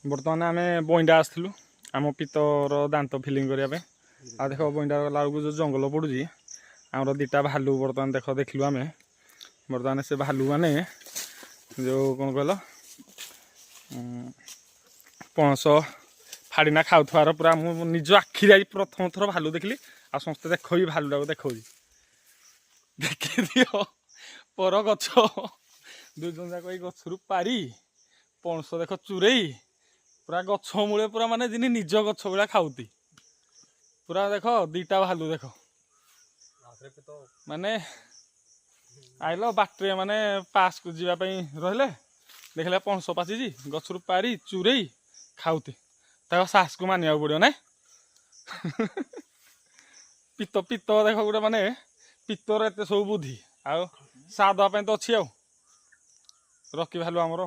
बर्तमान आम बईंडा आसलु आम पितर दांत फिलिंग करने आ देख बईंडा गला जो जंगल पड़ूँ आमर दीटा भालू बर्तमान देखलु आम बर्तमान से भालू माने जो कौन कहल पणस फाड़ीना खाऊथार पूरा मु निज आखिरी आज प्रथम थर भालू देखली आ समस्ते देख भी भालूटा को देख देखी दियो पर गछ दुई जन जाक गचरू पारी पणस देख चुरई पूरा गछ मूले पूरा माने जिनी निज गछ भाया खाऊती पूरा देख दीटा भालू देख माने आइल बाटे माने पास को जीवाई रहिले देखले पणस पाची गचरू पारी चुरई खाऊती साहस को मानिया पड़ो ना पित पित देख गोटे माने पितर एत सब बुद्धि आ सादे तो अच्छी रकी भालू आमर।